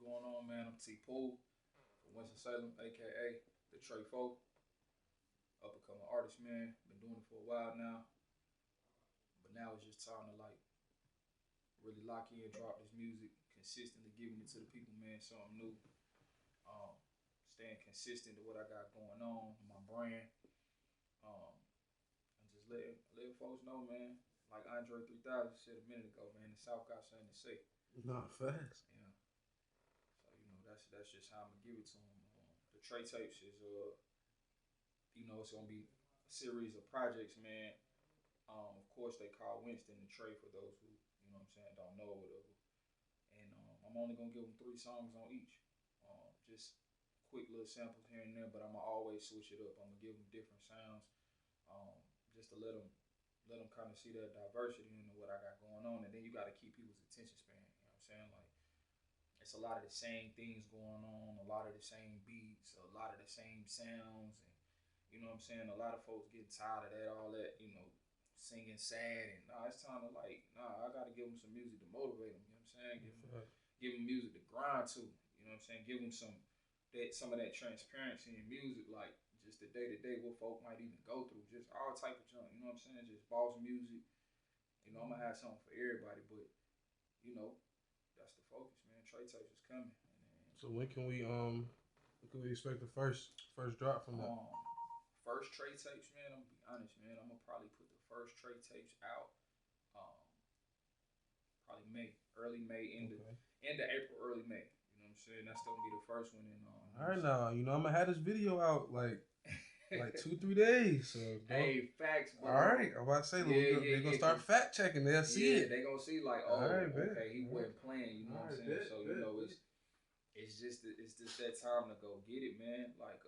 going on, man? I'm T.Poole from Winston-Salem, aka the Tre Four, up and coming artist, man. Been doing it for a while now, but now it's just time to like really lock in, drop this music, consistently giving it to the people, man. Something new, um, staying consistent to what I got going on, my brand, um, and just letting folks know, man. Like Andre 3000 said a minute ago, man. The South got something to say. Not fast. Yeah. So that's just how I'm gonna give it to them. The Tre tapes is it's gonna be a series of projects, man. Of course they call Winston the Tre for those who what I'm saying don't know or whatever. And I'm only gonna give them 3 songs on each. Just quick little samples here and there, but I'm gonna always switch it up. I'm gonna give them different sounds, um, just to let them kind of see that diversity into what I got going on. And then you got to keep people's attention span. You know what I'm saying? Like it's a lot of the same things going on, a lot of the same beats, a lot of the same sounds, and you know what I'm saying. A lot of folks getting tired of that, all that, singing sad, and nah, it's time to I gotta give them some music to motivate them. You know what I'm saying? Give them music to grind to. You know what I'm saying? Give them some of that transparency in music, like just the day to day what folk might even go through, just all type of junk. You know what I'm saying? Just boss music. I'm gonna have something for everybody, but you know that's the focus, man. Tre tapes is coming. So when can we expect the first drop from that? First Tre tapes, man. I'm gonna be honest, man. I'm gonna probably put the first Tre tapes out, um, probably May, early May, end of April, early May. You know what I'm saying? That's gonna be the first one. And all right, now I'm gonna have this video out like 2-3 days. So hey, facts. All right, I'm about to say they're gonna start fact checking. They'll see it. They're gonna see like, oh, right, okay, he wasn't playing. You know what I'm saying? So it's just that time to go get it, man. Like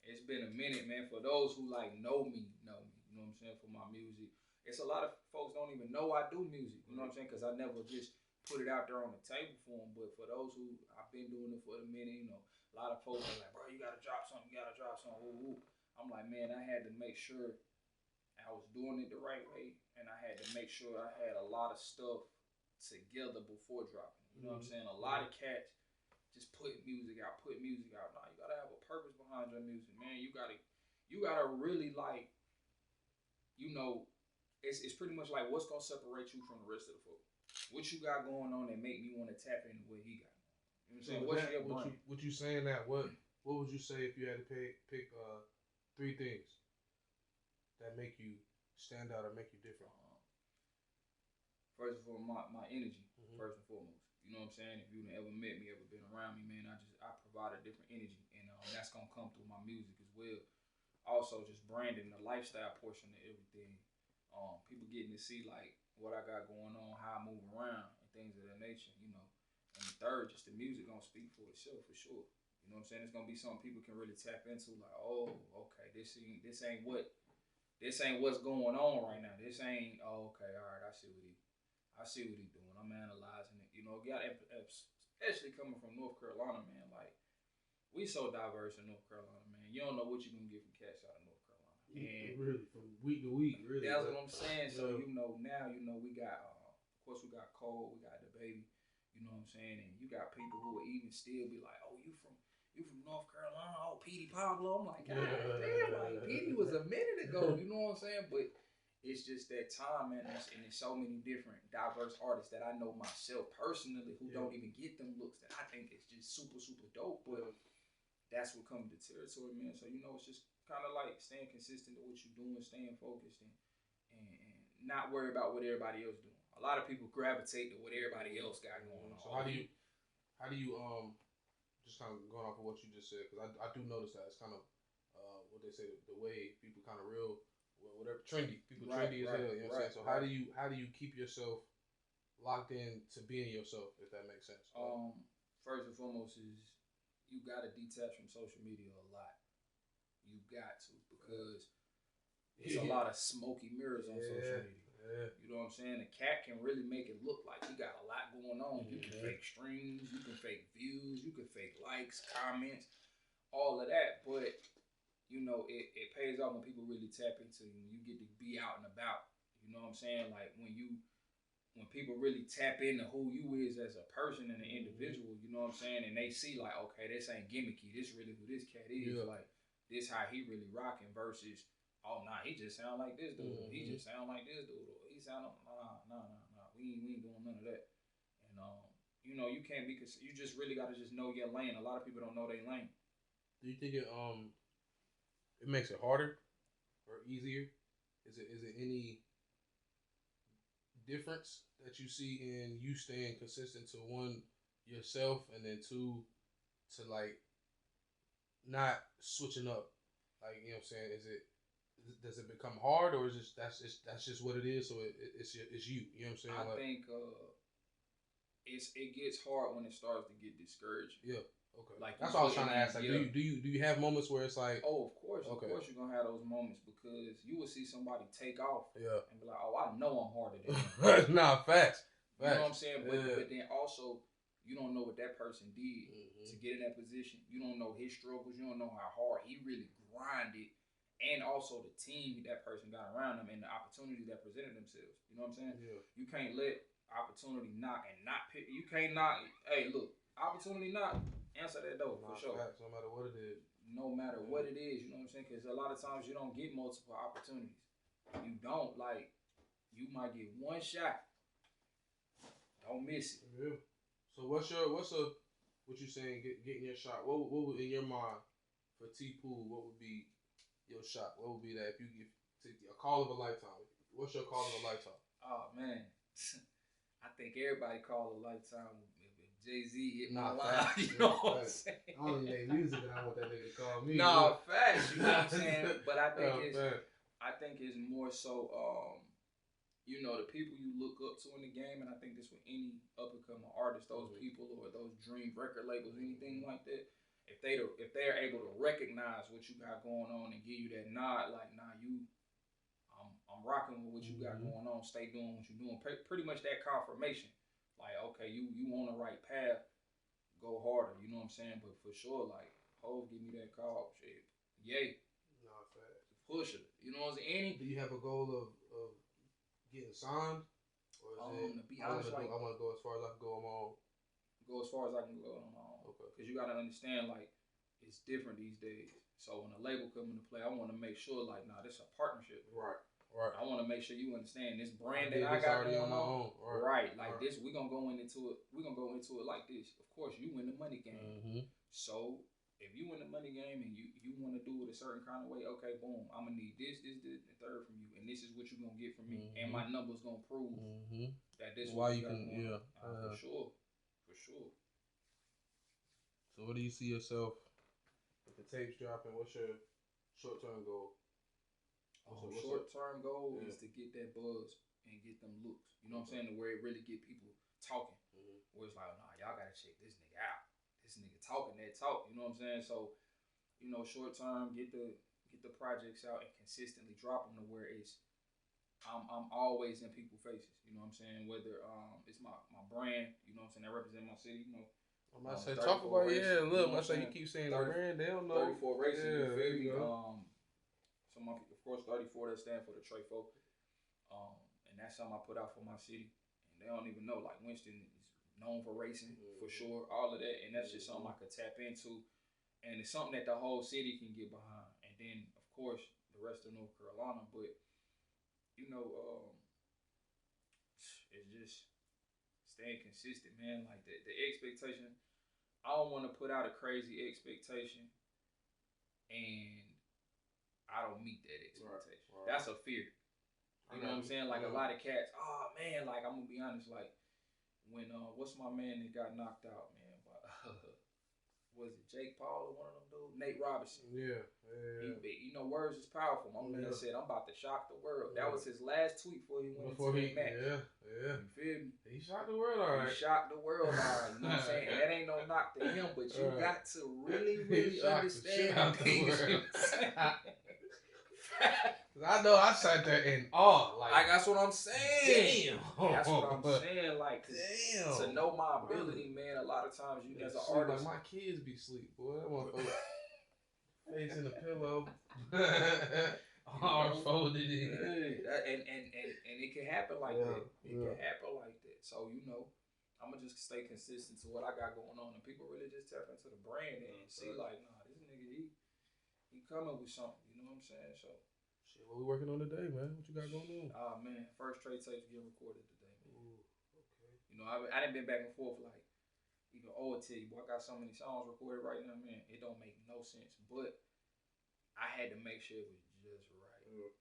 it's been a minute, man. For those who like know me. You know what I'm saying, for my music. It's a lot of folks don't even know I do music. You know what I'm saying? Because I never just put it out there on the table for them. But for those who I've been doing it for a minute, a lot of folks are like, bro, you gotta drop something. You gotta drop something. Woo, woo. I'm like, man, I had to make sure I was doing it the right way, and I had to make sure I had a lot of stuff together before dropping. You know what I'm saying? A lot of cats just put music out. Nah, you gotta have a purpose behind your music, man. You gotta really like, it's pretty much like what's gonna separate you from the rest of the folk. What you got going on that make me want to tap into what he got. You know what I'm saying? What's your brand? What you saying that? What would you say if you had to pick 3 things that make you stand out or make you different? First of all, my energy. First and foremost. You know what I'm saying? If you've ever met me, ever been around me, man, I provide a different energy, and that's gonna come through my music as well. Also, just branding, the lifestyle portion of everything. People getting to see like what I got going on, how I move around, and things of that nature. And the third, just the music gonna speak for itself for sure. You know what I'm saying? It's gonna be something people can really tap into. Like, oh, okay, this ain't what's going on right now. This ain't okay. All right, I see what he doing. I'm analyzing it. Especially coming from North Carolina, man. Like, we so diverse in North Carolina, man. You don't know what you're gonna get from cats out of North Carolina. And really, from week to week, really. That's what I'm saying. So now we got of course we got Cole, we got the baby. You know what I'm saying? And you got people who will even still be like, oh, you from North Carolina? Oh, Petey Pablo. I'm like, God damn, like Petey was a minute ago. You know what I'm saying? But it's just that time, man, and there's so many different diverse artists that I know myself personally who don't even get them looks that I think is just super, super dope. But that's what comes to the territory, man. So it's just kind of like staying consistent to what you're doing, staying focused, and not worry about what everybody else doing. A lot of people gravitate to what everybody else got going on. So how do you just kind of going off of what you just said, because I do notice that it's kind of what they say, the way people kind of real, whatever, trendy. People trendy as hell. You know what I'm saying? So how do you keep yourself locked in to being yourself, if that makes sense? First and foremost is you gotta detach from social media a lot. You got to, because it's a lot of smoky mirrors on social media. Yeah. You know what I'm saying? A cat can really make it look like he got a lot going on. You can fake streams, you can fake views, you can fake likes, comments, all of that. But it pays off when people really tap into you. When you get to be out and about. You know what I'm saying? Like when you when people really tap into who you is as a person and an individual, you know what I'm saying, and they see like, okay, this ain't gimmicky. This really who this cat is. Yeah. Like this how he really rocking versus, oh nah, he just sound like this dude. Mm-hmm. He just sound like this dude. He sound nah. We ain't doing none of that. And you know, you can't be. You just really got to just know your lane. A lot of people don't know their lane. Do you think it makes it harder or easier? Is it any difference that you see in you staying consistent to one yourself and then two to like not switching up? Like, you know what I'm saying? Does it become hard or is it that's just what it is? So it's you. You know what I'm saying? I think it gets hard when it starts to get discouraging. Yeah. Okay. Like that's what I was trying to ask. Like, yeah. do you have moments where it's like, oh, of course, you're gonna have those moments because you will see somebody take off, and be like, oh, I know I'm harder than him. Nah, facts. You know what I'm saying? But then also you don't know what that person did to get in that position. You don't know his struggles. You don't know how hard he really grinded, and also the team that person got around him and the opportunities that presented themselves. You know what I'm saying? Yeah. You can't let opportunity knock and not pick. You can't knock. Hey, look, opportunity knock. Answer that door for sure. Facts, no matter what it is. No matter what it is, you know what I'm saying? Because a lot of times you don't get multiple opportunities. You don't. Like, you might get one shot. Don't miss it. Yeah. So what you saying? Getting your shot. What would in your mind for T.Poole? What would be your shot? What would be that if you give a call of a lifetime? What's your call of a lifetime? Oh man, I think everybody call a lifetime. Jay-Z hit my line, you know what I'm saying? I don't even make music and I want that nigga to call me. No, facts, you know what I'm saying? But I think it's more so, you know, the people you look up to in the game, and I think this with any up-and-coming artist, those people or those dream record labels, anything like that, if they're able to recognize what you got going on and give you that nod, like, nah, I'm rocking with what you got going on, stay doing what you're doing, pretty much that confirmation. Like, okay, you on the right path, go harder, you know what I'm saying? But for sure, like, Hov give me that call, shit, yay. Nah, facts. Push it, you know what I'm saying? Do you have a goal of getting signed? Or is to be honest, I want to go as far as I can go on my own. Go as far as I can go on my own. Okay. Because you got to understand, like, it's different these days. So when a label come into play, I want to make sure, like, nah, this is a partnership. Right. I want to make sure you understand this brand that I got already on my own. Right. Like this, we're gonna go into it. We're gonna go into it like this. Of course, you win the money game. So if you win the money game and you want to do it a certain kind of way, okay, boom, I'm gonna need this, and third from you, and this is what you're gonna get from me, and my numbers gonna prove that this. Why you can, for sure. So, what do you see yourself with the tapes dropping? What's your short-term goal? Short-term goal is to get that buzz and get them looks. You know what I'm saying? Where it really get people talking. Where it's like, nah, y'all gotta check this nigga out. This nigga talking that talk. You know what I'm saying? So, you know, short-term, get the projects out and consistently drop them to where it's I'm always in people's faces. You know what I'm saying? Whether it's my brand. You know what I'm saying? That represent my city. You know. I'm about to say talk about racing, look. I say you keep saying the brand. They don't know. 34 racing. Yeah, you feel me? So my, of course, 34 that stand for the Tre Four, and that's something I put out for my city, and they don't even know. Like Winston is known for racing for sure, all of that, and that's just something I could tap into, and it's something that the whole city can get behind, and then of course the rest of North Carolina. But you know, it's just staying consistent, man. Like the expectation, I don't want to put out a crazy expectation, and I don't meet that expectation. Right. That's a fear. You know what I'm saying? Like a lot of cats, oh man, like I'm gonna be honest, like when what's my man that got knocked out, man? Was it T.Poole or one of them dudes? Nate Robinson. Yeah. You know, words is powerful. My man said, I'm about to shock the world. That was his last tweet before he went into the match. Yeah. You feel me? He shocked the world all right. He shocked the world all right. You know what I'm saying? And that ain't no knock to him, but you got to really, really understand things. I know I sat there in awe. Like that's what I'm saying. Damn. That's what I'm saying. Like, to know my ability, man, a lot of times you as an artist. Like my kids be asleep, boy. That motherfucker face in the pillow. Arms folded. Hey, and it can happen like that. It can happen like that. So I'm gonna just stay consistent to what I got going on, and people really just tap into the brand and see like, nah, this nigga he coming with something. You know what I'm saying? So. Shit, what we working on today, man? What you got going on? Man, first Tre tapes getting recorded today, man. Ooh, okay. I done been back and forth like, I tell you, boy, I got so many songs recorded right now, man. It don't make no sense, but I had to make sure it was just right.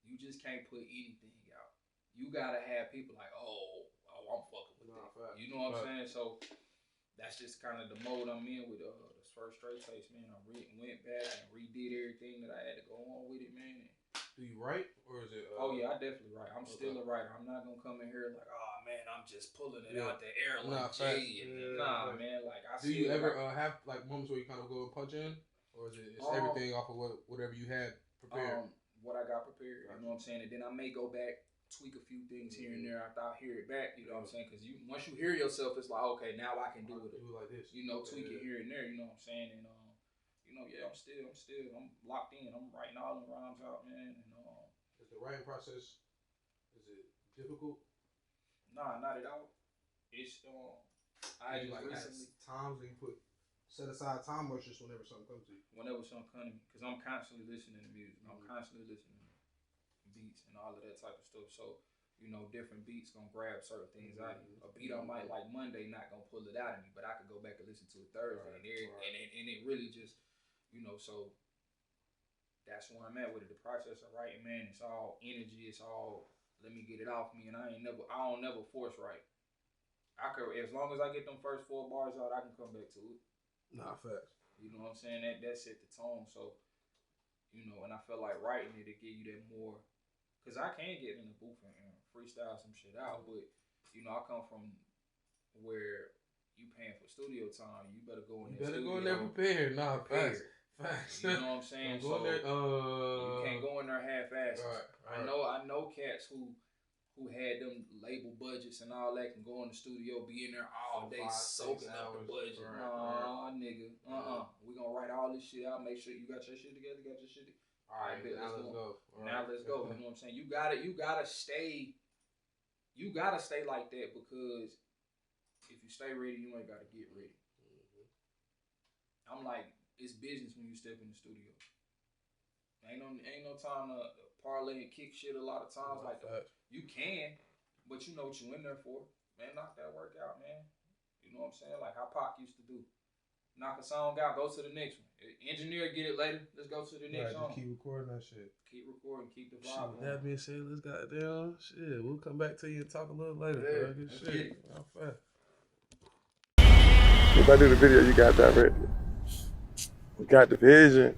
You just can't put anything out. You gotta have people like, oh, I'm fucking with that. Fact. You know what I'm saying? So that's just kind of the mode I'm in with this first Tre tapes, man. I went back and redid everything that I had to go on with it, man. Do you write, or is it? Oh yeah, I definitely write. I'm still a writer. I'm not gonna come in here like, oh man, I'm just pulling it out the air like Jay. Man. Like I. Do you ever have like moments where you kind of go and punch in, or is it everything off of whatever you had prepared? What I got prepared. You know what I'm saying, and then I may go back, tweak a few things here and there after I hear it back. You know what I'm saying, because once you hear yourself, it's like, okay, now I can do it. Do it like this. Tweak it here and there. You know what I'm saying, and I'm locked in. I'm writing all the rhymes out, man. And is the writing process, is it difficult? Nah, not at all. It's I just like recently times when you set aside time, or it's just whenever something comes to you. Whenever something comes to me, because I'm constantly listening to music. I'm constantly listening to beats and all of that type of stuff. So different beats gonna grab certain things out of you. A beat I might like Monday not gonna pull it out of me, but I could go back and listen to it Thursday, and it really just. So that's where I'm at with it. The process of writing, man, it's all energy. It's all let me get it off me, and I don't never force write. I could, as long as I get them first 4 bars out, I can come back to it. Nah, facts. You know what I'm saying? That set the tone. So, and I feel like writing it to give you that more, cause I can get in the booth and freestyle some shit out, but I come from where you paying for studio time. You better go in there. You better go in there prepared. Nah, facts. You know what I'm saying? So you can't go in there half-assed. Right. I know cats who had them label budgets and all that can go in the studio, be in there all day soaking up the budget. Nah, nigga. We gonna write all this shit out. Make sure you got your shit together. All right, now let's go. Now let's go. You know what I'm saying? You gotta stay like that, because if you stay ready, you ain't gotta get ready. I'm like, it's business when you step in the studio. Ain't no time to parlay and kick shit a lot of times like that. You can, but you know what you in there for. Man, knock that work out, man. You know what I'm saying? Like how Pac used to do. Knock a song out, go to the next one. Engineer, get it later. Let's go to the next song. Just keep recording that shit. Keep recording, keep the vibe. With that being said, let's goddamn shit. We'll come back to you and talk a little later. Yeah, good shit. How fast. If I do the video, you got that ready. You got the vision.